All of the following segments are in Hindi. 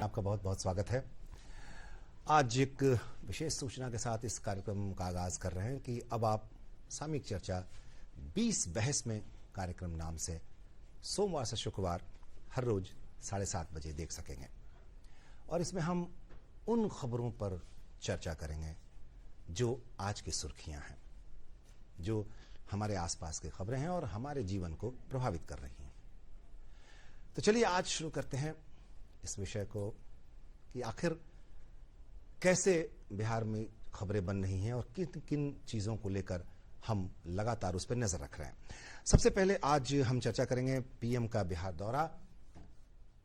आपका बहुत बहुत स्वागत है। आज एक विशेष सूचना के साथ इस कार्यक्रम का आगाज कर रहे हैं कि अब आप सामयिक चर्चा 20 बहस में कार्यक्रम नाम से सोमवार से शुक्रवार हर रोज 7:30 बजे देख सकेंगे। और इसमें हम उन खबरों पर चर्चा करेंगे जो आज की सुर्खियां हैं, जो हमारे आसपास की खबरें हैं और हमारे जीवन को प्रभावित कर रही हैं। तो चलिए आज शुरू करते हैं इस विषय को कि आखिर कैसे बिहार में खबरें बन रही हैं और किन किन चीजों को लेकर हम लगातार उस पर नजर रख रहे हैं। सबसे पहले आज हम चर्चा करेंगे पीएम का बिहार दौरा,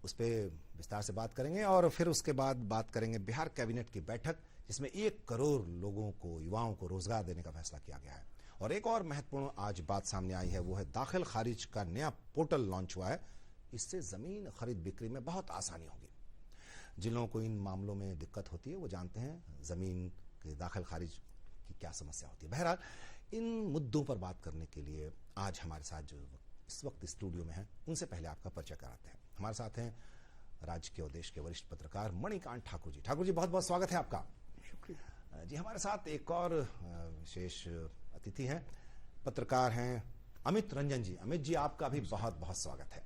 उस पर विस्तार से बात करेंगे और फिर उसके बाद बात करेंगे बिहार कैबिनेट की बैठक जिसमें 1 करोड़ लोगों को, युवाओं को रोजगार देने का फैसला किया गया है। और एक और महत्वपूर्ण आज बात सामने आई है, वो है दाखिल खारिज का नया पोर्टल लॉन्च हुआ है। इससे जमीन खरीद बिक्री में बहुत आसानी होगी। जिन लोगों को इन मामलों में दिक्कत होती है वो जानते हैं जमीन के दाखिल खारिज की क्या समस्या होती है। बहरहाल इन मुद्दों पर बात करने के लिए आज हमारे साथ जो इस वक्त स्टूडियो में हैं, उनसे पहले आपका परिचय कराते हैं। हमारे साथ हैं राज्य के और देश के वरिष्ठ पत्रकार मणिकांत ठाकुर जी। ठाकुर जी, बहुत बहुत स्वागत है आपका। शुक्रिया जी। हमारे साथ एक और विशेष अतिथि हैं, पत्रकार हैं अमित रंजन जी। अमित जी, आपका भी बहुत बहुत स्वागत है।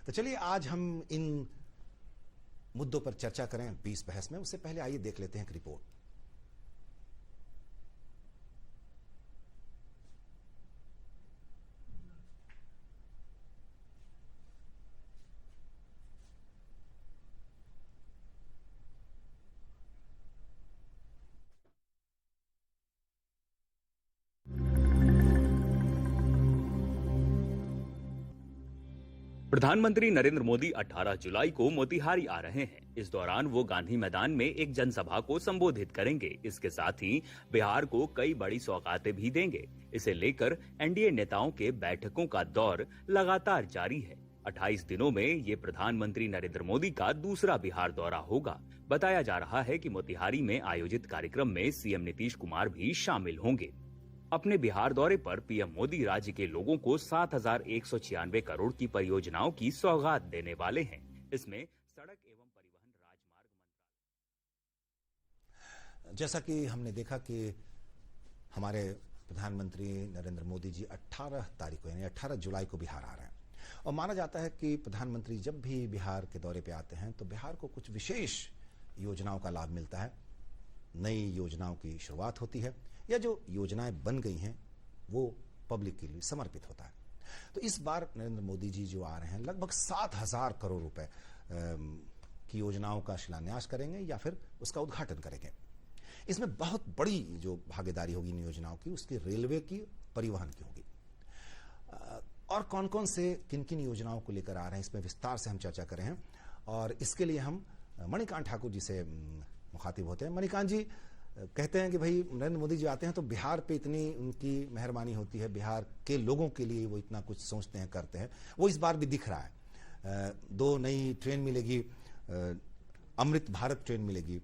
तो चलिए आज हम इन मुद्दों पर चर्चा करें 20 बहस में। उससे पहले आइए देख लेते हैं एक रिपोर्ट। प्रधानमंत्री नरेंद्र मोदी 18 जुलाई को मोतिहारी आ रहे हैं। इस दौरान वो गांधी मैदान में एक जनसभा को संबोधित करेंगे। इसके साथ ही बिहार को कई बड़ी सौगातें भी देंगे। इसे लेकर एनडीए नेताओं के बैठकों का दौर लगातार जारी है। 28 दिनों में ये प्रधानमंत्री नरेंद्र मोदी का दूसरा बिहार दौरा होगा। बताया जा रहा है कि मोतिहारी में आयोजित कार्यक्रम में सीएम नीतीश कुमार भी शामिल होंगे। अपने बिहार दौरे पर पीएम मोदी राज्य के लोगों को 7,196 करोड़ की परियोजनाओं की सौगात देने वाले हैं। इसमें सड़क एवं परिवहन राजमार्ग मंत्रालय। जैसा कि हमने देखा कि हमारे प्रधानमंत्री नरेंद्र मोदी जी 18 तारीख को यानी 18 जुलाई को बिहार आ रहे हैं और माना जाता है कि प्रधानमंत्री जब भी बिहार के दौरे पे आते हैं तो बिहार को कुछ विशेष योजनाओं का लाभ मिलता है, नई योजनाओं की शुरुआत होती है या जो योजनाएं बन गई हैं वो पब्लिक के लिए समर्पित होता है। तो इस बार नरेंद्र मोदी जी जो आ रहे हैं लगभग 7,000 करोड़ रुपए की योजनाओं का शिलान्यास करेंगे या फिर उसका उद्घाटन करेंगे। इसमें बहुत बड़ी जो भागीदारी होगी इन योजनाओं की, उसकी रेलवे की, परिवहन की होगी। और कौन कौन से किन किन योजनाओं को लेकर आ रहे हैं इसमें विस्तार से हम चर्चा करें हैं और इसके लिए हम मणिकांत ठाकुर जी से मुखातिब होते हैं। मणिकांत जी, कहते हैं कि भाई नरेंद्र मोदी जी आते हैं तो बिहार पे इतनी उनकी मेहरबानी होती है, बिहार के लोगों के लिए वो इतना कुछ सोचते हैं, करते हैं। वो इस बार भी दिख रहा है। 2 नई ट्रेन मिलेगी, अमृत भारत ट्रेन मिलेगी।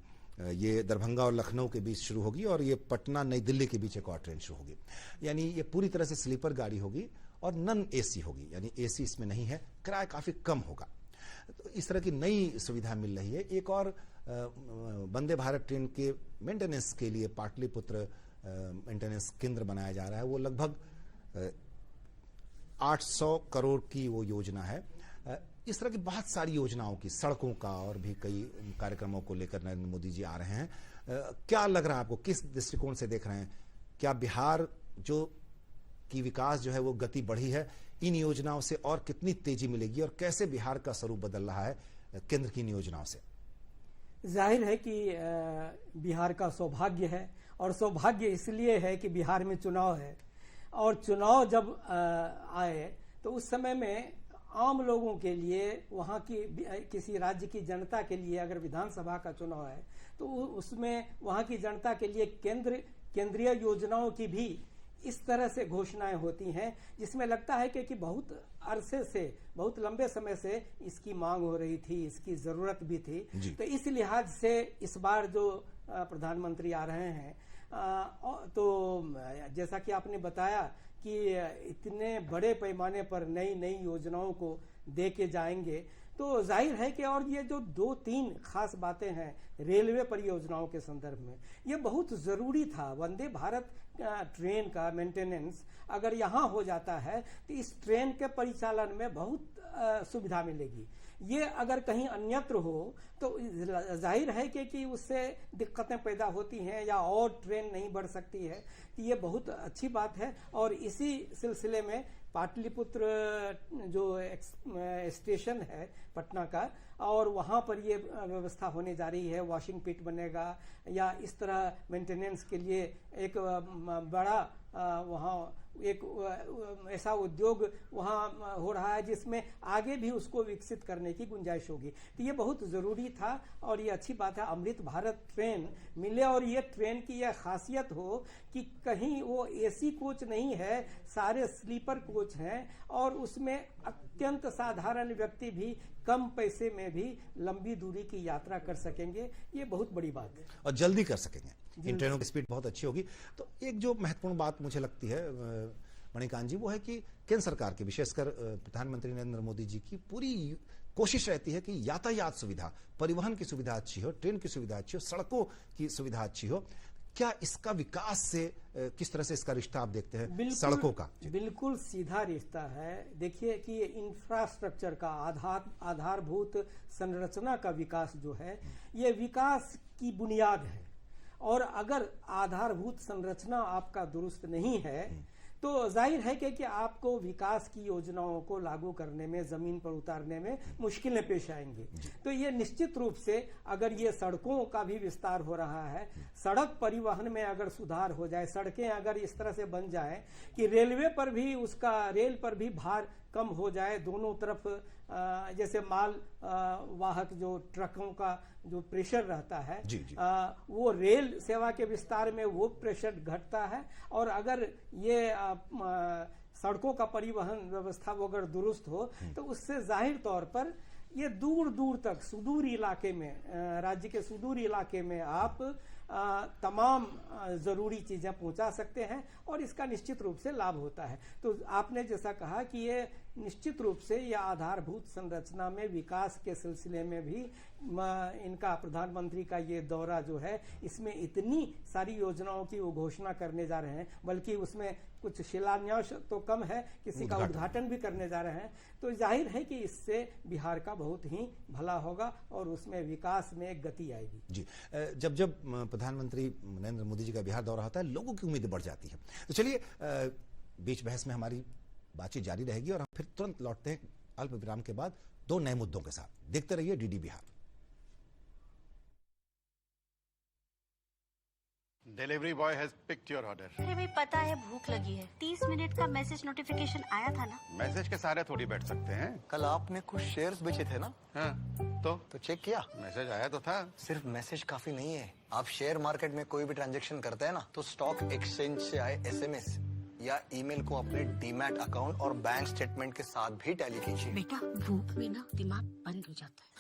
ये दरभंगा और लखनऊ के बीच शुरू होगी और ये पटना नई दिल्ली के बीच एक और ट्रेन शुरू होगी। यानी ये पूरी तरह से स्लीपर गाड़ी होगी और नॉन एसी होगी, यानी एसी इसमें नहीं है, किराया काफी कम होगा। तो इस तरह की नई सुविधा मिल रही है। एक और वंदे भारत ट्रेन के मेंटेनेंस के लिए पाटलिपुत्र मेंटेनेंस केंद्र बनाया जा रहा है। वो लगभग 800 करोड़ की वो योजना है। इस तरह की बहुत सारी योजनाओं की, सड़कों का और भी कई कार्यक्रमों को लेकर नरेंद्र मोदी जी आ रहे हैं। क्या लग रहा है आपको, किस दृष्टिकोण से देख रहे हैं? क्या बिहार जो की विकास जो है वो गति बढ़ी है, इन योजनाओं से और कितनी तेजी मिलेगी और कैसे बिहार का स्वरूप बदल रहा है केंद्र की इन योजनाओं से? जाहिर है कि बिहार का सौभाग्य है और सौभाग्य इसलिए है कि बिहार में चुनाव है और चुनाव जब आए तो उस समय में आम लोगों के लिए, वहाँ की किसी राज्य की जनता के लिए अगर विधानसभा का चुनाव है तो उसमें वहाँ की जनता के लिए केंद्रीय योजनाओं की भी इस तरह से घोषणाएं होती हैं जिसमें लगता है कि बहुत अरसे से, बहुत लंबे समय से इसकी मांग हो रही थी, इसकी जरूरत भी थी। तो इस लिहाज से इस बार जो प्रधानमंत्री आ रहे हैं तो जैसा कि आपने बताया कि इतने बड़े पैमाने पर नई नई योजनाओं को दे के जाएंगे तो जाहिर है कि और ये जो 2-3 खास बातें हैं रेलवे परियोजनाओं के संदर्भ में, ये बहुत ज़रूरी था। वंदे भारत ट्रेन का मेंटेनेंस अगर यहाँ हो जाता है तो इस ट्रेन के परिचालन में बहुत सुविधा मिलेगी। ये अगर कहीं अन्यत्र हो तो जाहिर है कि उससे दिक्कतें पैदा होती हैं या और ट्रेन नहीं बढ़ सकती है। तो ये बहुत अच्छी बात है। और इसी सिलसिले में पाटलिपुत्र जो स्टेशन है पटना का, और वहाँ पर ये व्यवस्था होने जा रही है, वॉशिंग पिट बनेगा या इस तरह मेंटेनेंस के लिए एक बड़ा वहाँ एक ऐसा उद्योग वहाँ हो रहा है जिसमें आगे भी उसको विकसित करने की गुंजाइश होगी। तो ये बहुत ज़रूरी था और ये अच्छी बात है अमृत भारत ट्रेन मिले। और ये ट्रेन की यह खासियत हो कि कहीं वो एसी कोच नहीं है, सारे स्लीपर कोच हैं और उसमें अत्यंत साधारण व्यक्ति भी कम पैसे में भी लंबी दूरी की यात्रा कर सकेंगे। ये बहुत बड़ी बात है और जल्दी कर सकेंगे। इन ट्रेनों की स्पीड बहुत अच्छी होगी। तो एक जो महत्वपूर्ण बात मुझे लगती है मणिकांत जी, वो है कि केंद्र सरकार की, विशेषकर प्रधानमंत्री नरेंद्र मोदी जी की पूरी कोशिश रहती है कि यातायात सुविधा, परिवहन की सुविधा अच्छी हो, ट्रेन की सुविधा अच्छी हो, सड़कों की सुविधा अच्छी हो। क्या इसका विकास से किस तरह से इसका रिश्ता आप देखते हैं सड़कों का? बिल्कुल सीधा रिश्ता है। देखिए कि इंफ्रास्ट्रक्चर का आधारभूत संरचना का विकास जो है, ये विकास की बुनियाद है। और अगर आधारभूत संरचना आपका दुरुस्त नहीं है तो जाहिर है कि आपको विकास की योजनाओं को लागू करने में, जमीन पर उतारने में मुश्किलें पेश आएंगी। तो ये निश्चित रूप से अगर ये सड़कों का भी विस्तार हो रहा है, सड़क परिवहन में अगर सुधार हो जाए, सड़कें अगर इस तरह से बन जाए कि रेल पर भी भार कम हो जाए, दोनों तरफ जैसे माल वाहक जो ट्रकों का जो प्रेशर रहता है वो रेल सेवा के विस्तार में वो प्रेशर घटता है। और अगर ये सड़कों का परिवहन व्यवस्था वो अगर दुरुस्त हो तो उससे जाहिर तौर पर ये दूर दूर तक सुदूर इलाके में, राज्य के सुदूर इलाके में आप तमाम ज़रूरी चीज़ें पहुंचा सकते हैं और इसका निश्चित रूप से लाभ होता है। तो आपने जैसा कहा कि ये निश्चित रूप से यह आधारभूत संरचना में विकास के सिलसिले में भी इनका प्रधानमंत्री का ये दौरा जो है, इसमें इतनी सारी योजनाओं की वो घोषणा करने जा रहे हैं, बल्कि उसमें कुछ शिलान्यास तो कम है, किसी का उद्घाटन भी करने जा रहे हैं। तो जाहिर है कि इससे बिहार का बहुत ही भला होगा और उसमें विकास में गति आएगी। जी, जब प्रधानमंत्री नरेंद्र मोदी जी का बिहार दौरा होता है, लोगों की उम्मीद बढ़ जाती है। तो चलिए बीच बहस में हमारी बातचीत जारी रहेगी और हम फिर तुरंत लौटते हैं अल्प विराम के बाद 2 नए मुद्दों के साथ। देखते रहिए DD Bihar. Delivery boy has picked your order. अरे भाई पता है भूख लगी है। 30 मिनट का मैसेज नोटिफिकेशन आया था ना। मैसेज के सारे थोड़ी बैठ सकते हैं। कल आपने कुछ शेयर्स बेचे थे ना? हाँ, तो चेक किया? मैसेज आया तो था। सिर्फ मैसेज काफी नहीं है। आप शेयर मार्केट में कोई भी ट्रांजैक्शन करते हैं ना, तो स्टॉक एक्सचेंज से आए SMS या ईमेल को अपने डीमैट अकाउंट और बैंक स्टेटमेंट के साथ भी टैली कीजिए। बेटा भूख में ना दिमाग बंद हो जाता है।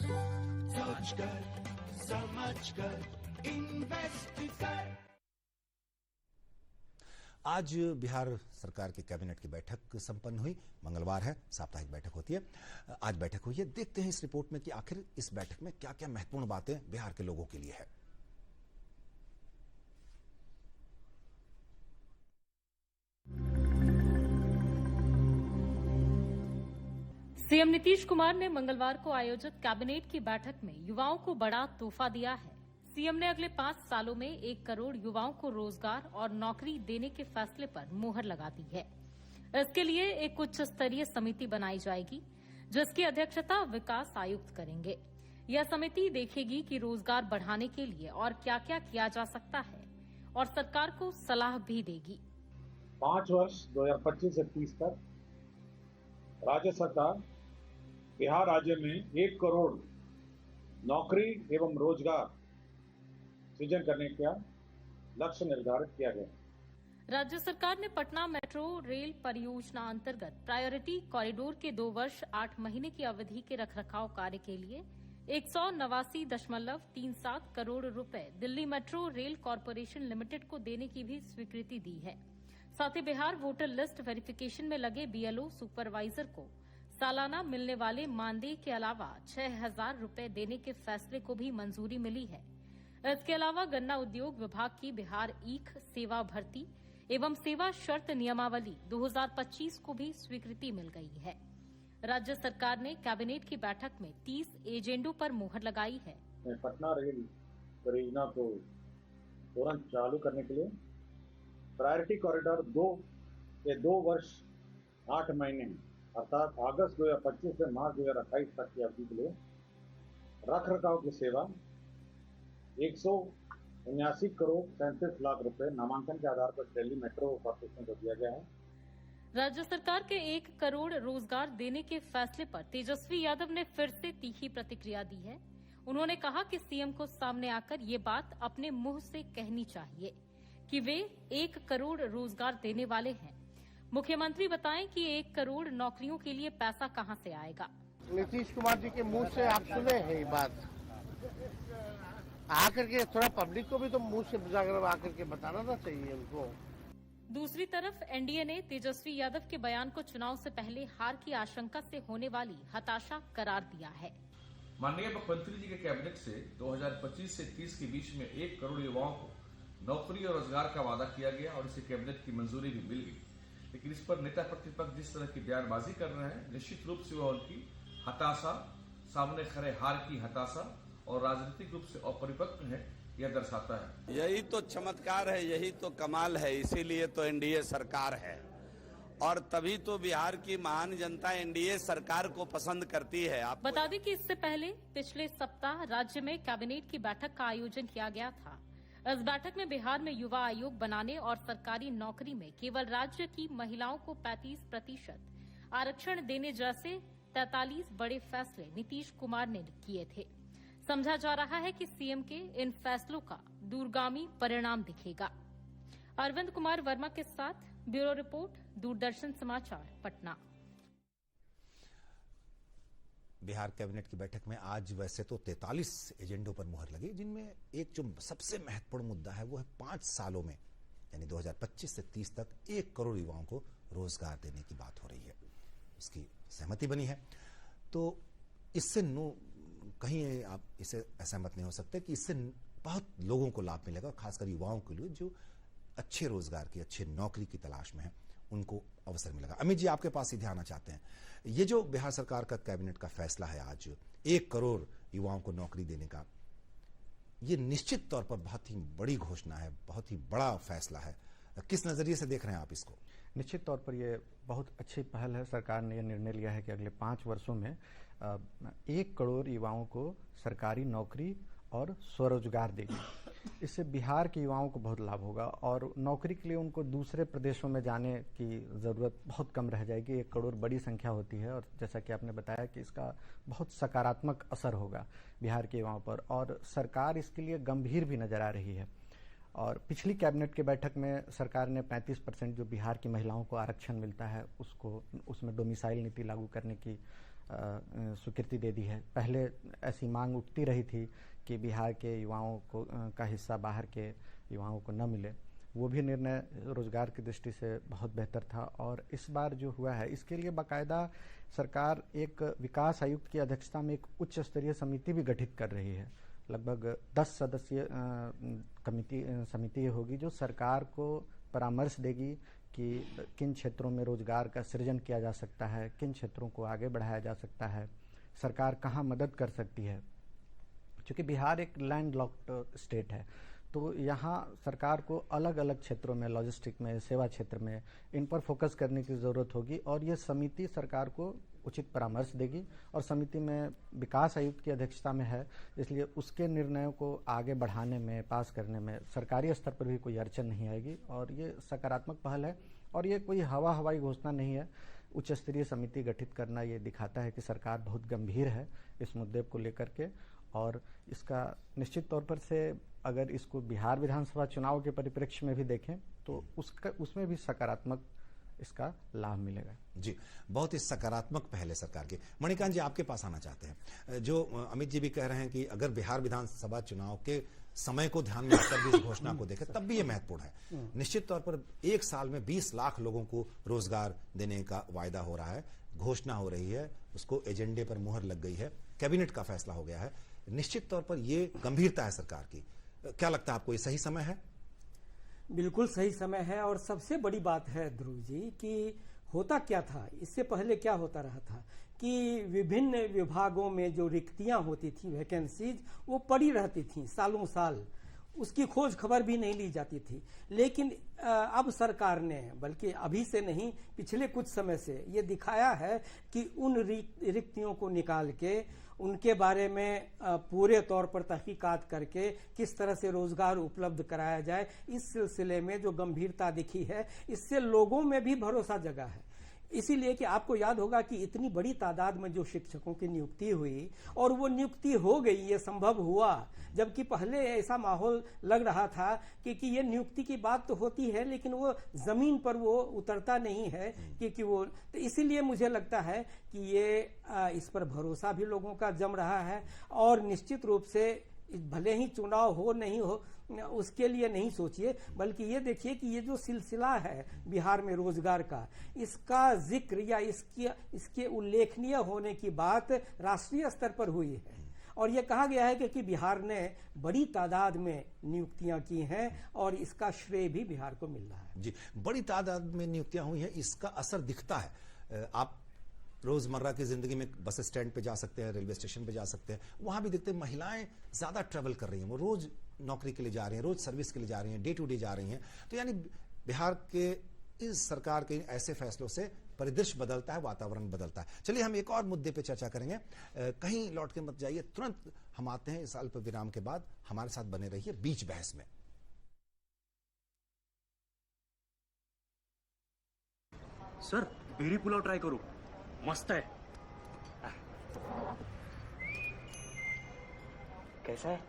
समझ कर इन्वेस्ट कर। आज बिहार सरकार की कैबिनेट की बैठक संपन्न हुई। मंगलवार है, साप्ताहिक बैठक होती है। आज बैठक हुई है। देखते हैं इस रिपोर्ट में कि आखिर इस बैठक में क्या क्या महत्वपूर्ण बातें बिहार के लोगों के लिए है। सीएम नीतीश कुमार ने मंगलवार को आयोजित कैबिनेट की बैठक में युवाओं को बड़ा तोहफा दिया है। सीएम ने अगले 5 सालों में 1 करोड़ युवाओं को रोजगार और नौकरी देने के फैसले पर मुहर लगा दी है। इसके लिए एक उच्च स्तरीय समिति बनाई जाएगी, जिसकी अध्यक्षता विकास आयुक्त करेंगे। यह समिति देखेगी कि रोजगार बढ़ाने के लिए और क्या क्या किया जा सकता है और सरकार को सलाह भी देगी। 5 वर्ष 2025 से 30 तक राज्य सरकार बिहार राज्य में 1 करोड़ नौकरी एवं रोजगार सृजन करने का लक्ष्य निर्धारित किया गया। राज्य सरकार ने पटना मेट्रो रेल परियोजना अंतर्गत प्रायोरिटी कॉरिडोर के 2 वर्ष 8 महीने की अवधि के रखरखाव कार्य के लिए 189.37 करोड़ रुपए Delhi metro rail corporation limited को देने की भी स्वीकृति दी है। साथ ही बिहार वोटर लिस्ट वेरिफिकेशन में लगे BLO सुपरवाइजर को सालाना मिलने वाले मानदेय के अलावा 6,000 रुपए देने के फैसले को भी मंजूरी मिली है। इसके अलावा गन्ना उद्योग विभाग की बिहार ईख सेवा भर्ती एवं सेवा शर्त नियमावली 2025 को भी स्वीकृति मिल गई है। राज्य सरकार ने कैबिनेट की बैठक में 30 एजेंडों पर मुहर लगाई है। पटना रेल परियोजना को तुरंत चालू करने के लिए प्रायोरिटी कॉरिडोर 2 वर्ष 8 महीने अर्थात अगस्त 2025 से मार्च 2028 तक की अवधि के लिए रख रखाव की सेवा 179 करोड़ 37 लाख रुपए नामांकन के आधार पर दिल्ली मेट्रो कॉर्पोरेशन को दिया गया है। राज्य सरकार के 1 करोड़ रोजगार देने के फैसले पर तेजस्वी यादव ने फिर से तीखी प्रतिक्रिया दी है। उन्होंने कहा कि सीएम को सामने आकर ये बात अपने मुंह से कहनी चाहिए कि वे 1 करोड़ रोजगार देने वाले हैं। मुख्यमंत्री बताएं कि 1 करोड़ नौकरियों के लिए पैसा कहां से आएगा। नीतीश कुमार जी के मुंह से आप सुने हैं ये बात, आकर के थोड़ा पब्लिक को भी तो मुंह से आकर के बताना ना चाहिए उनको। दूसरी तरफ एनडीए ने तेजस्वी यादव के बयान को चुनाव से पहले हार की आशंका से होने वाली हताशा करार दिया है। माननीय मुख्यमंत्री जी के कैबिनेट से 2025 से 30 के बीच में 1 करोड़ युवाओं को नौकरी और रोजगार का वादा किया गया और इसे कैबिनेट की मंजूरी भी मिल गई। लेकिन इस पर नेता प्रतिपक्ष जिस तरह की बयानबाजी कर रहे हैं, निश्चित रूप से वह उनकी हताशा, सामने खड़े हार की हताशा और राजनीतिक रूप से अपरिपक्व है, यह दर्शाता है। यही तो चमत्कार है, यही तो कमाल है, इसीलिए तो एनडीए सरकार है और तभी तो बिहार की महान जनता एनडीए सरकार को पसंद करती है। आप बता दें कि इससे पहले पिछले सप्ताह राज्य में कैबिनेट की बैठक का आयोजन किया गया था। इस बैठक में बिहार में युवा आयोग बनाने और सरकारी नौकरी में केवल राज्य की महिलाओं को 35% आरक्षण देने जैसे 43 बड़े फैसले नीतीश कुमार ने किए थे। समझा जा रहा है कि सीएम के इन फैसलों का दूरगामी परिणाम दिखेगा। अरविंद कुमार वर्मा के साथ ब्यूरो रिपोर्ट, दूरदर्शन समाचार, पटना। बिहार कैबिनेट की बैठक में आज वैसे तो 43 एजेंडों पर मुहर लगी, जिनमें एक जो सबसे महत्वपूर्ण मुद्दा है वो है 5 सालों में यानी 2025 से 30 तक 1 करोड़ युवाओं को रोजगार देने की बात हो रही है। इसकी सहमति बनी है। तो इससे कहीं आप इसे असहमत नहीं हो सकते कि इससे बहुत लोगों को लाभ मिलेगा, खासकर युवाओं के लिए जो अच्छे रोजगार की, अच्छी नौकरी की तलाश में है, उनको अवसर मिलेगा। अमित जी, आपके पास ही ध्यान आना चाहते हैं, ये जो बिहार सरकार का कैबिनेट का फैसला है आज 1 करोड़ युवाओं को नौकरी देने का, ये निश्चित तौर पर बहुत ही बड़ी घोषणा है, बहुत ही बड़ा फैसला है। किस नजरिए से देख रहे हैं आप इसको? निश्चित तौर पर यह बहुत अच्छी पहल है। सरकार ने यह निर्णय लिया है कि अगले 5 वर्षों में 1 करोड़ युवाओं को सरकारी नौकरी और स्वरोजगार देगी। इससे बिहार के युवाओं को बहुत लाभ होगा और नौकरी के लिए उनको दूसरे प्रदेशों में जाने की ज़रूरत बहुत कम रह जाएगी। 1 करोड़ बड़ी संख्या होती है और जैसा कि आपने बताया कि इसका बहुत सकारात्मक असर होगा बिहार के युवाओं पर और सरकार इसके लिए गंभीर भी नज़र आ रही है। और पिछली कैबिनेट की बैठक में सरकार ने 35% जो बिहार की महिलाओं को आरक्षण मिलता है उसमें डोमिसाइल नीति लागू करने की स्वीकृति दे दी है। पहले ऐसी मांग उठती रही थी कि बिहार के युवाओं को का हिस्सा बाहर के युवाओं को न मिले। वो भी निर्णय रोजगार की दृष्टि से बहुत बेहतर था और इस बार जो हुआ है इसके लिए बाकायदा सरकार एक विकास आयुक्त की अध्यक्षता में एक उच्च स्तरीय समिति भी गठित कर रही है। लगभग 10 सदस्यीय समिति होगी जो सरकार को परामर्श देगी कि किन क्षेत्रों में रोजगार का सृजन किया जा सकता है, किन क्षेत्रों को आगे बढ़ाया जा सकता है, सरकार कहाँ मदद कर सकती है। क्योंकि बिहार एक लैंड लॉक्ड स्टेट है तो यहाँ सरकार को अलग अलग क्षेत्रों में, लॉजिस्टिक में, सेवा क्षेत्र में, इन पर फोकस करने की ज़रूरत होगी और ये समिति सरकार को उचित परामर्श देगी और समिति में विकास आयुक्त की अध्यक्षता में है, इसलिए उसके निर्णयों को आगे बढ़ाने में, पास करने में सरकारी स्तर पर भी कोई अड़चन नहीं आएगी और ये सकारात्मक पहल है और ये कोई हवाई घोषणा नहीं है। उच्च स्तरीय समिति गठित करना ये दिखाता है कि सरकार बहुत गंभीर है इस मुद्दे को लेकर के और इसका निश्चित तौर पर से अगर इसको बिहार विधानसभा चुनाव के परिप्रेक्ष्य में भी देखें तो उसमें भी सकारात्मक इसका लाभ मिलेगा। जी, बहुत ही सकारात्मक पहले सरकार की। मणिकांत जी, आपके पास आना चाहते हैं। जो अमित जी भी कह रहे हैं कि अगर बिहार विधानसभा चुनाव के समय को ध्यान में रखकर भी इस घोषणा को देखें तब भी ये महत्वपूर्ण है। निश्चित तौर पर 1 साल में 20 लाख लोगों को रोजगार देने का वायदा हो रहा है। घोषणा हो रही है, उसको एजेंडे पर मुहर लग गई है, कैबिनेट का फैसला हो गया है। निश्चित तौर पर ये गंभीरता है सरकार की। क्या लगता है आपको, ये सही समय है? बिल्कुल सही समय है। और सबसे बड़ी बात है ध्रुव जी कि होता क्या था, इससे पहले क्या होता रहा था कि विभिन्न विभागों में जो रिक्तियां होती थी, वैकेंसीज, वो पड़ी रहती थी सालों साल, उसकी खोज खबर भी नहीं ली जाती थी। लेकिन अब सरकार ने, बल्कि अभी से नहीं, पिछले कुछ समय से ये दिखाया है कि उन रिक्तियों को निकाल के उनके बारे में पूरे तौर पर तहकीकात करके किस तरह से रोजगार उपलब्ध कराया जाए, इस सिलसिले में जो गंभीरता दिखी है, इससे लोगों में भी भरोसा जगा है। इसीलिए कि आपको याद होगा कि इतनी बड़ी तादाद में जो शिक्षकों की नियुक्ति हुई और वो नियुक्ति हो गई, ये संभव हुआ, जबकि पहले ऐसा माहौल लग रहा था कि ये नियुक्ति की बात तो होती है लेकिन वो जमीन पर वो उतरता नहीं है, क्योंकि वो, तो इसीलिए मुझे लगता है कि ये इस पर भरोसा भी लोगों का जम रहा है। और निश्चित रूप से भले ही चुनाव हो नहीं हो उसके लिए नहीं सोचिए, बल्कि ये देखिए कि ये जो सिलसिला है बिहार में रोजगार का, इसका जिक्र या इसके उल्लेखनीय होने की बात राष्ट्रीय स्तर पर हुई है। और ये कहा गया है कि बिहार ने बड़ी तादाद में नियुक्तियां की हैं और इसका श्रेय भी बिहार को मिल रहा है। जी, बड़ी तादाद में नियुक्तियां हुई हैं, इसका असर दिखता है। आप रोजमर्रा की जिंदगी में बस स्टैंड पे जा सकते हैं, रेलवे स्टेशन पे जा सकते हैं, वहां भी देखते हैं महिलाएं ज्यादा ट्रेवल कर रही हैं, वो रोज नौकरी के लिए जा रही हैं, रोज सर्विस के लिए जा रही हैं, डे टू डे जा रही हैं। तो यानी बिहार के इस सरकार के ऐसे फैसलों से परिदृश्य बदलता है, वातावरण बदलता है। चलिए हम एक और मुद्दे पे चर्चा करेंगे, कहीं लौट के मत जाइए, तुरंत हम आते हैं इस अल्प विराम के बाद। हमारे साथ बने रहिए बीच बहस में। सर, बेरी पुलाव ट्राई करो, मस्त है। कैसा है?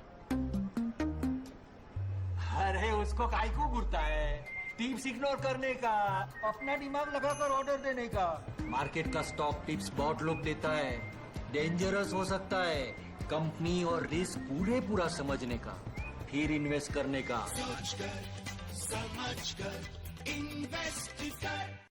अरे उसको काहे को घूरता है? टिप्स इग्नोर करने का, अपना दिमाग लगाकर ऑर्डर देने का। मार्केट का स्टॉक टिप्स बहुत लोग देता है, डेंजरस हो सकता है। कंपनी और रिस्क पूरा समझने का, फिर इन्वेस्ट करने का। समझ कर इन्वेस्ट कर।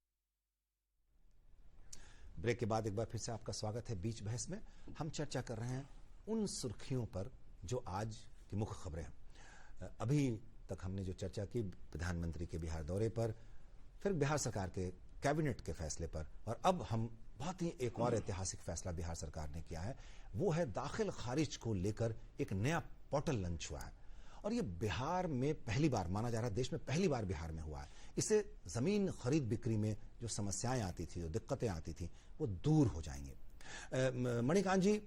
ब्रेक के बाद एक बार फिर से आपका स्वागत है बीच बहस में। हम चर्चा कर रहे हैं उन सुर्खियों पर जो आज की मुख्य खबरें हैं। अभी तक हमने जो चर्चा की प्रधानमंत्री के बिहार दौरे पर, फिर बिहार सरकार के कैबिनेट के फैसले पर, और अब हम बहुत ही एक और ऐतिहासिक फैसला बिहार सरकार ने किया है, वो है दाखिल खारिज को लेकर एक नया पोर्टल लॉन्च हुआ है। और ये बिहार में पहली बार माना जा रहा है, देश में पहली बार बिहार में हुआ है। इससे जमीन खरीद बिक्री में जो समस्याएं आती थी, जो दिक्कतें आती थी, वो दूर हो जाएंगे। मणिकांत जी,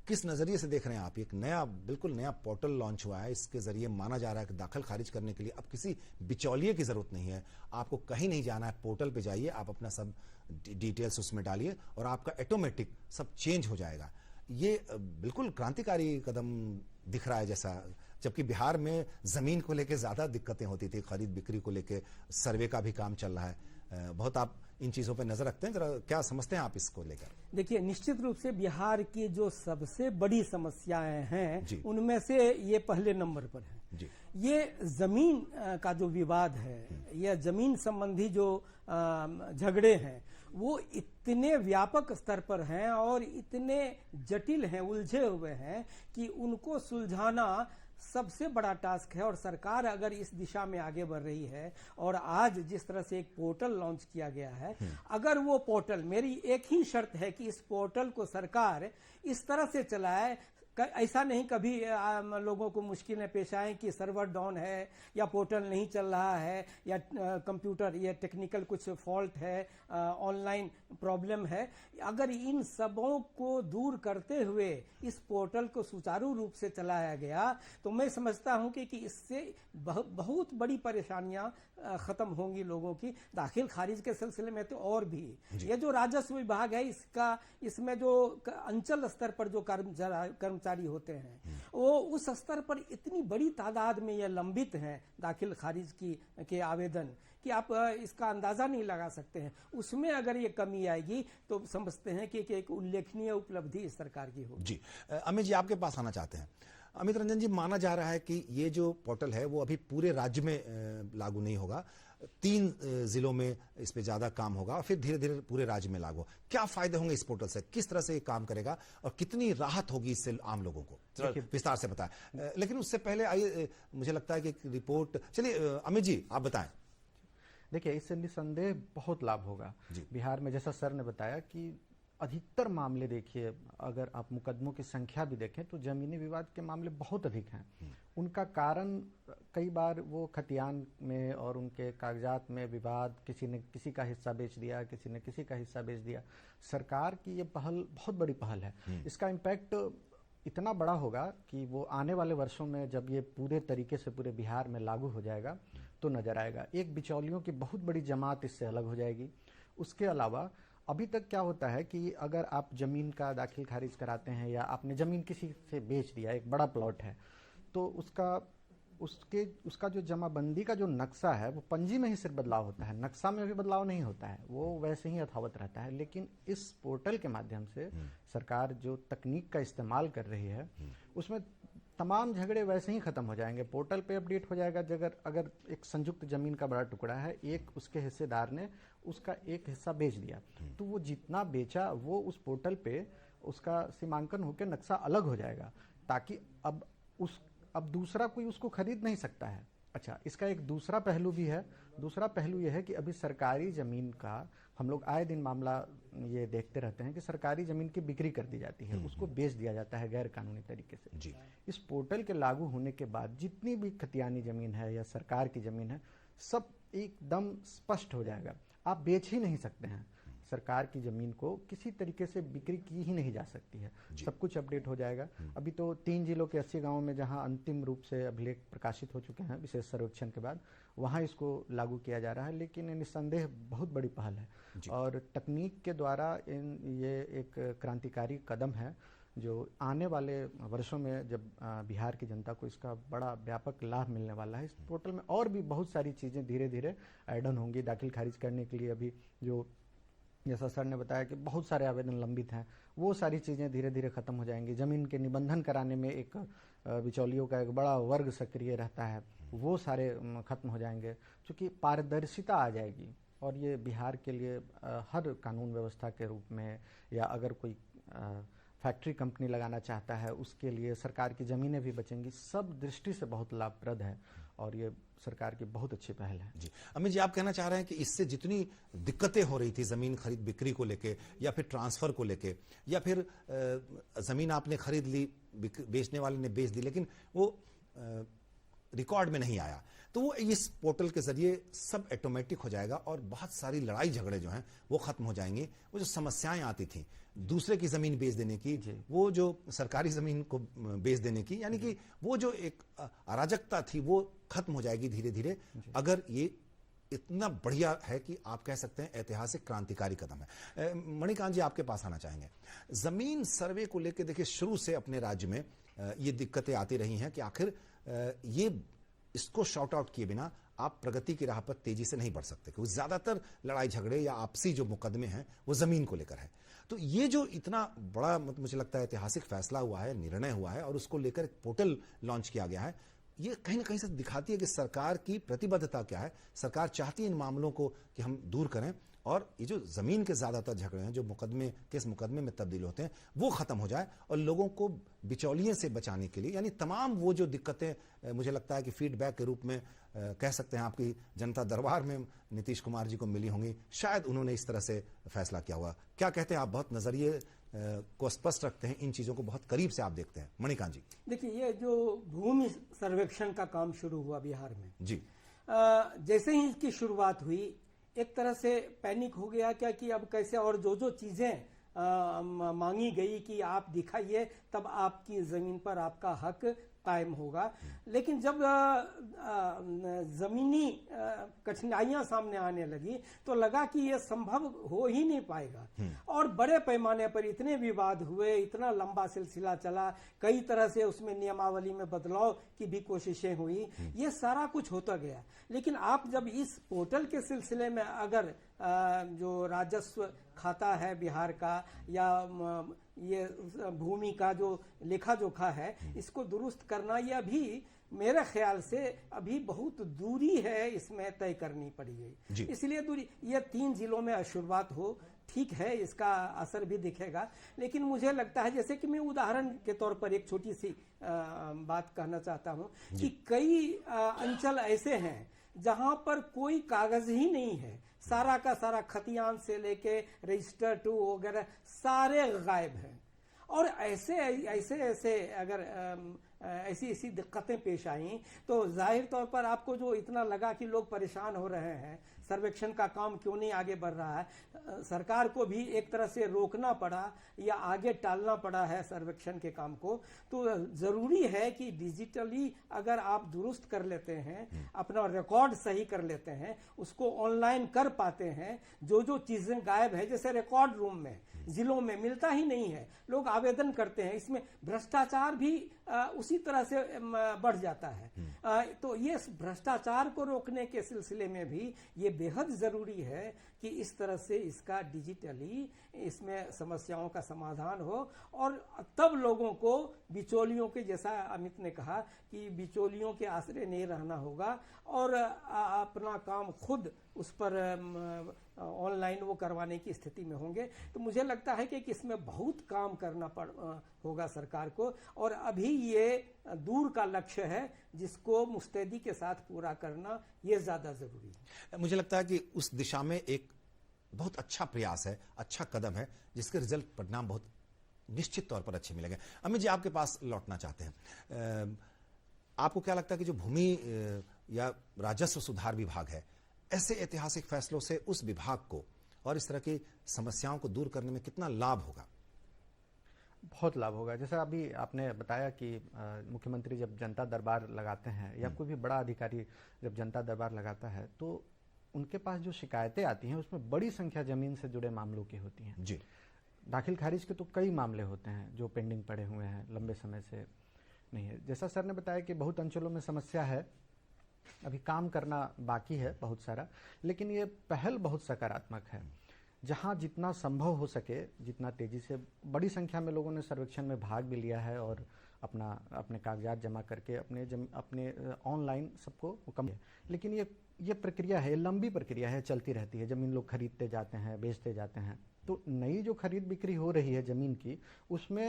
किस नजरिए से देख रहे हैं आप? एक नया, बिल्कुल नया पोर्टल लॉन्च हुआ है, इसके जरिए माना जा रहा है कि दाखिल खारिज करने के लिए अब किसी बिचौलिए की जरूरत नहीं है, आपको कहीं नहीं जाना है, पोर्टल पे जाइए, आप अपना सब डिटेल्स उसमें डालिए और आपका ऑटोमेटिक सब चेंज हो जाएगा। ये बिल्कुल क्रांतिकारी कदम दिख रहा है जैसा, जबकि बिहार में जमीन को लेकर ज्यादा दिक्कतें होती थी, खरीद बिक्री को लेकर सर्वे का भी काम चल रहा है। बहुत आप इन चीजों पर नजर रखते हैं, जरा क्या समझते हैं आप इसको लेकर? देखिए, निश्चित रूप से बिहार की जो सबसे बड़ी समस्याएं हैं उनमें से ये पहले नंबर पर है जी। ये जमीन का जो विवाद है, या जमीन संबंधी जो झगड़े हैं, वो इतने व्यापक स्तर पर हैं और इतने जटिल हैं, उलझे हुए हैं कि उनको सुलझाना सबसे बड़ा टास्क है। और सरकार अगर इस दिशा में आगे बढ़ रही है, और आज जिस तरह से एक पोर्टल लॉन्च किया गया है, अगर वो पोर्टल, मेरी एक ही शर्त है कि इस पोर्टल को सरकार इस तरह से चलाए, ऐसा नहीं कभी लोगों को मुश्किलें पेश आए कि सर्वर डाउन है या पोर्टल नहीं चल रहा है या कंप्यूटर या टेक्निकल कुछ फॉल्ट है, ऑनलाइन प्रॉब्लम है। अगर इन सबों को दूर करते हुए इस पोर्टल को सुचारू रूप से चलाया गया, तो मैं समझता हूं कि इससे बहुत बड़ी परेशानियां खत्म होंगी लोगों की। दाखिल खारिज के सिलसिले में तो और भी, ये जो राजस्व विभाग है, इसमें जो अंचल स्तर पर जो कर्मचारी होते हैं, वो उस स्तर पर इतनी बड़ी तादाद में ये लंबित हैं दाखिल खारिज के आवेदन, कि आप इसका अंदाजा नहीं लगा सकते हैं। उसमें अगर ये कमी आएगी तो समझते हैं कि एक उल्लेखनीय उपलब्धि इस सरकार की होगी। जी, अमित जी आपके पास आना चाहते हैं। अमित रंजन जी, माना जा रहा है कि ये जो पोर्टल है वो अभी पूरे राज्य में लागू नहीं होगा, 3 जिलों में इस पे ज्यादा काम होगा और फिर धीरे धीरे पूरे राज्य में लागू। क्या फायदे होंगे इस पोर्टल से, किस तरह से ये काम करेगा और कितनी राहत होगी इससे आम लोगों को, विस्तार से बताएं। लेकिन उससे पहले आइए, मुझे लगता है कि एक रिपोर्ट, चलिए अमित जी आप बताएं। देखिए, इससे निसंदेह बहुत लाभ होगा बिहार में। जैसा सर ने बताया कि अधिकतर मामले, देखिए अगर आप मुकदमों की संख्या भी देखें तो जमीनी विवाद के मामले बहुत अधिक हैं। उनका कारण कई बार वो खतियान में और उनके कागजात में विवाद, किसी ने किसी का हिस्सा बेच दिया, किसी ने किसी का हिस्सा बेच दिया। सरकार की ये पहल बहुत बड़ी पहल है। इसका इम्पैक्ट इतना बड़ा होगा कि वो आने वाले वर्षों में जब ये पूरे तरीके से पूरे बिहार में लागू हो जाएगा तो नजर आएगा। एक बिचौलियों की बहुत बड़ी जमात इससे अलग हो जाएगी। उसके अलावा अभी तक क्या होता है कि अगर आप जमीन का दाखिल खारिज कराते हैं या आपने जमीन किसी से बेच दिया, एक बड़ा प्लॉट है, तो उसका जो जमाबंदी का जो नक्शा है वो पंजी में ही सिर्फ बदलाव होता है, नक्शा में भी बदलाव नहीं होता है, वो वैसे ही यथावत रहता है। लेकिन इस पोर्टल के माध्यम से सरकार जो तकनीक का इस्तेमाल कर रही है उसमें तमाम झगड़े वैसे ही खत्म हो जाएंगे। पोर्टल पे अपडेट हो जाएगा। अगर एक संयुक्त जमीन का बड़ा टुकड़ा है, एक उसके हिस्सेदार ने उसका एक हिस्सा बेच दिया, तो वो जितना बेचा वो उस पोर्टल पे उसका सीमांकन होकर नक्शा अलग हो जाएगा, ताकि अब दूसरा कोई उसको खरीद नहीं सकता है। अच्छा, इसका एक दूसरा पहलू भी है। दूसरा पहलू यह है कि अभी सरकारी जमीन का हम लोग आए दिन मामला ये देखते रहते हैं कि सरकारी जमीन की बिक्री कर दी जाती है, उसको बेच दिया जाता है गैर कानूनी तरीके से। जी। इस पोर्टल के लागू होने के बाद जितनी भी खतियानी जमीन है या सरकार की जमीन है, सब एकदम स्पष्ट हो जाएगा। आप बेच ही नहीं सकते हैं। सरकार की जमीन को किसी तरीके से बिक्री की ही नहीं जा सकती है। सब कुछ अपडेट हो जाएगा। अभी तो 3 जिलों के 80 गांवों में जहां अंतिम रूप से अभिलेख प्रकाशित हो चुके हैं विशेष सर्वेक्षण के बाद, वहां इसको लागू किया जा रहा है। लेकिन निस्संदेह बहुत बड़ी पहल है और तकनीक के द्वारा ये एक क्रांतिकारी कदम है जो आने वाले वर्षों में जब बिहार की जनता को इसका बड़ा व्यापक लाभ मिलने वाला है। इस पोर्टल में और भी बहुत सारी चीज़ें धीरे धीरे ऐड ऑन होंगी। दाखिल खारिज करने के लिए अभी जो जैसा सर ने बताया कि बहुत सारे आवेदन लंबित हैं, वो सारी चीज़ें धीरे धीरे खत्म हो जाएंगी। ज़मीन के निबंधन कराने में एक बिचौलियों का एक बड़ा वर्ग सक्रिय रहता है, वो सारे खत्म हो जाएंगे, क्योंकि पारदर्शिता आ जाएगी। और ये बिहार के लिए हर कानून व्यवस्था के रूप में, या अगर कोई फैक्ट्री कंपनी लगाना चाहता है उसके लिए सरकार की ज़मीनें भी बचेंगी। सब दृष्टि से बहुत लाभप्रद है और ये सरकार की बहुत अच्छी पहल है। जी, अमित जी आप कहना चाह रहे हैं कि इससे जितनी दिक्कतें हो रही थी जमीन खरीद बिक्री को लेके, या फिर ट्रांसफर को लेके, या फिर जमीन आपने खरीद ली, बेचने वाले ने बेच दी, लेकिन वो रिकॉर्ड में नहीं आया, तो वो इस पोर्टल के जरिए सब ऑटोमेटिक हो जाएगा और बहुत सारी लड़ाई झगड़े जो हैं वो खत्म हो जाएंगे। वो जो समस्याएं आती थी दूसरे की जमीन बेच देने की, वो जो सरकारी जमीन को बेच देने की, यानी कि वो जो एक अराजकता थी वो खत्म हो जाएगी धीरे धीरे। अगर ये इतना बढ़िया है कि आप कह सकते हैं ऐतिहासिक क्रांतिकारी कदम है। मणिकांत जी आपके पास आना चाहेंगे। जमीन सर्वे को लेकर देखिए शुरू से अपने राज्य में ये दिक्कतें आती रही हैं कि आखिर ये इसको शॉर्ट आउट किए बिना आप प्रगति की राह पर तेजी से नहीं बढ़ सकते, क्योंकि ज्यादातर लड़ाई झगड़े या आपसी जो मुकदमे हैं वो जमीन को लेकर है। तो ये जो इतना बड़ा मुझे लगता है ऐतिहासिक फैसला हुआ है, निर्णय हुआ है और उसको लेकर एक पोर्टल लॉन्च किया गया है, ये कहीं ना कहीं से दिखाती है कि सरकार की प्रतिबद्धता क्या है। सरकार चाहती है इन मामलों को कि हम दूर करें और ये जो जमीन के ज्यादातर झगड़े हैं जो मुकदमे में तब्दील होते हैं वो खत्म हो जाए और लोगों को बिचौलिए से बचाने के लिए, यानी तमाम वो जो दिक्कतें मुझे लगता है कि फीडबैक के रूप में कह सकते हैं आपकी जनता दरबार में नीतीश कुमार जी को मिली होंगी, शायद उन्होंने इस तरह से फैसला किया हुआ। क्या कहते हैं आप? बहुत नजरिए को स्पष्ट रखते हैं, इन चीजों को बहुत करीब से आप देखते हैं। मणिकांत जी देखिए, ये जो भूमि सर्वेक्षण का काम शुरू हुआ बिहार में जी, जैसे ही इसकी शुरुआत हुई एक तरह से पैनिक हो गया क्या कि अब कैसे, और जो चीजें मांगी गई कि आप दिखाइए तब आपकी जमीन पर आपका हक कायम होगा। लेकिन जब जमीनी कठिनाइयां सामने आने लगी तो लगा कि यह संभव हो ही नहीं पाएगा और बड़े पैमाने पर इतने विवाद हुए, इतना लंबा सिलसिला चला, कई तरह से उसमें नियमावली में बदलाव की भी कोशिशें हुई, ये सारा कुछ होता गया। लेकिन आप जब इस पोर्टल के सिलसिले में अगर जो राजस्व खाता है बिहार का या ये भूमि का जो लेखा जोखा है, इसको दुरुस्त करना यह भी मेरे ख्याल से अभी बहुत दूरी है, इसमें तय करनी पड़ेगी। इसलिए दूरी, ये 3 जिलों में शुरुआत हो, ठीक है, इसका असर भी दिखेगा। लेकिन मुझे लगता है, जैसे कि मैं उदाहरण के तौर पर एक छोटी सी बात कहना चाहता हूं कि कई अंचल ऐसे हैं जहां पर कोई कागज ही नहीं है, सारा का सारा खतियान से लेके रजिस्टर टू वगैरह सारे गायब हैं। और ऐसे अगर ऐसी दिक्कतें पेश आई तो जाहिर तौर पर आपको जो इतना लगा कि लोग परेशान हो रहे हैं, सर्वेक्षण का काम क्यों नहीं आगे बढ़ रहा है, सरकार को भी एक तरह से रोकना पड़ा या आगे टालना पड़ा है सर्वेक्षण के काम को। तो जरूरी है कि डिजिटली अगर आप दुरुस्त कर लेते हैं, अपना रिकॉर्ड सही कर लेते हैं, उसको ऑनलाइन कर पाते हैं, जो चीजें गायब है, जैसे रिकॉर्ड रूम में जिलों में मिलता ही नहीं है, लोग आवेदन करते हैं, इसमें भ्रष्टाचार भी उसी तरह से बढ़ जाता है। तो ये भ्रष्टाचार को रोकने के सिलसिले में भी ये बेहद जरूरी है कि इस तरह से इसका डिजिटली इसमें समस्याओं का समाधान हो, और तब लोगों को बिचौलियों के, जैसा अमित ने कहा कि बिचौलियों के आश्रय नहीं रहना होगा और अपना काम खुद उस पर ऑनलाइन वो करवाने की स्थिति में होंगे। तो मुझे लगता है कि इसमें बहुत काम करना होगा सरकार को, और अभी ये दूर का लक्ष्य है जिसको मुस्तैदी के साथ पूरा करना ये ज्यादा जरूरी है। मुझे लगता है कि उस दिशा में एक बहुत अच्छा प्रयास है, अच्छा कदम है, जिसके रिजल्ट परिणाम बहुत निश्चित तौर पर अच्छे मिलेंगे। अमित जी, आपके पास लौटना चाहते हैं, आपको क्या लगता है कि जो भूमि या राजस्व सुधार विभाग है, ऐसे ऐतिहासिक फैसलों से उस विभाग को और इस तरह की समस्याओं को दूर करने में कितना लाभ होगा? बहुत लाभ होगा। जैसा अभी आपने बताया कि मुख्यमंत्री जब जनता दरबार लगाते हैं या कोई भी बड़ा अधिकारी जब जनता दरबार लगाता है तो उनके पास जो शिकायतें आती हैं उसमें बड़ी संख्या जमीन से जुड़े मामलों की होती हैं। जी, दाखिल खारिज के तो कई मामले होते हैं जो पेंडिंग पड़े हुए हैं, लंबे समय से नहीं है। जैसा सर ने बताया कि बहुत अंचलों में समस्या है, अभी काम करना बाकी है बहुत सारा, लेकिन ये पहल बहुत सकारात्मक है। जहां जितना संभव हो सके, जितना तेजी से, बड़ी संख्या में लोगों ने सर्वेक्षण में भाग भी लिया है और अपने कागजात जमा करके अपने ऑनलाइन सबको कम है। लेकिन ये प्रक्रिया है, लंबी प्रक्रिया है, चलती रहती है। जमीन लोग खरीदते जाते हैं, बेचते जाते हैं, तो नई जो खरीद बिक्री हो रही है जमीन की, उसमें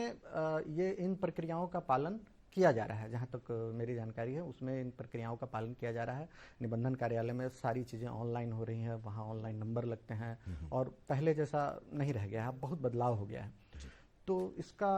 ये इन प्रक्रियाओं का पालन किया जा रहा है। जहाँ तक मेरी जानकारी है उसमें इन प्रक्रियाओं का पालन किया जा रहा है। निबंधन कार्यालय में सारी चीज़ें ऑनलाइन हो रही हैं, वहाँ ऑनलाइन नंबर लगते हैं और पहले जैसा नहीं रह गया है, बहुत बदलाव हो गया है। तो इसका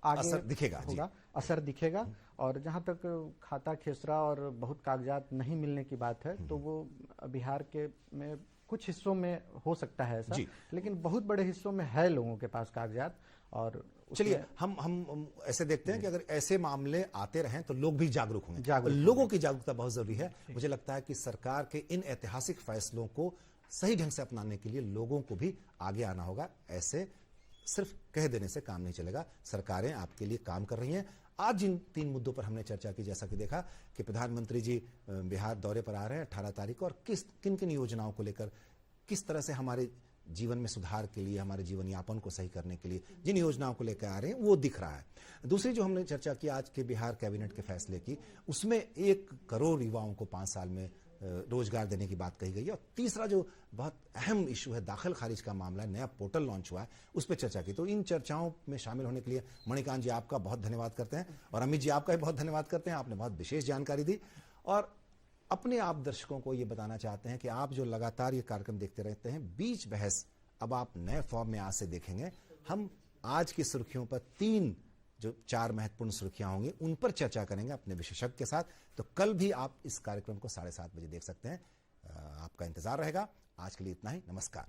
आगे असर दिखेगा, होगा, असर दिखेगा। और जहाँ तक खाता खेसरा और बहुत कागजात नहीं मिलने की बात है, तो वो बिहार के में कुछ हिस्सों में हो सकता है ऐसा, लेकिन बहुत बड़े हिस्सों में है लोगों के पास कागजात। और चलिए हम ऐसे देखते हैं कि अगर ऐसे मामले आते रहें तो लोग भी जागरूक होंगे। लोगों की जागरूकता बहुत जरूरी है। मुझे लगता है कि सरकार के इन ऐतिहासिक फैसलों को सही ढंग से अपनाने के लिए लोगों को भी आगे आना होगा। ऐसे सिर्फ कह देने से काम नहीं चलेगा, सरकारें आपके लिए काम कर रही हैं। आज जिन 3 मुद्दों पर हमने चर्चा की, जैसा कि देखा कि प्रधानमंत्री जी बिहार दौरे पर आ रहे हैं 18 तारीख को, और किन किन योजनाओं को लेकर, किस तरह से हमारे जीवन में सुधार के लिए, हमारे जीवन यापन को सही करने के लिए जिन योजनाओं को लेकर आ रहे हैं वो दिख रहा है। दूसरी जो हमने चर्चा की आज के बिहार कैबिनेट के फैसले की, उसमें 1 करोड़ युवाओं को 5 साल में रोजगार देने की बात कही गई है। और तीसरा जो बहुत अहम इशू है, दाखिल खारिज का मामला, नया पोर्टल लॉन्च हुआ है, उस पर चर्चा की। तो इन चर्चाओं में शामिल होने के लिए मणिकांत जी आपका बहुत धन्यवाद करते हैं, और अमित जी आपका भी बहुत धन्यवाद करते हैं। आपने बहुत विशेष जानकारी दी, और अपने आप दर्शकों को ये बताना चाहते हैं कि आप जो लगातार ये कार्यक्रम देखते रहते हैं, बीच बहस अब आप नए फॉर्म में आज से देखेंगे। हम आज की सुर्खियों पर 4 महत्वपूर्ण सुर्खियां होंगी, उन पर चर्चा करेंगे अपने विशेषज्ञ के साथ। तो कल भी आप इस कार्यक्रम को 7:30 बजे देख सकते हैं। आपका इंतजार रहेगा। आज के लिए इतना ही, नमस्कार।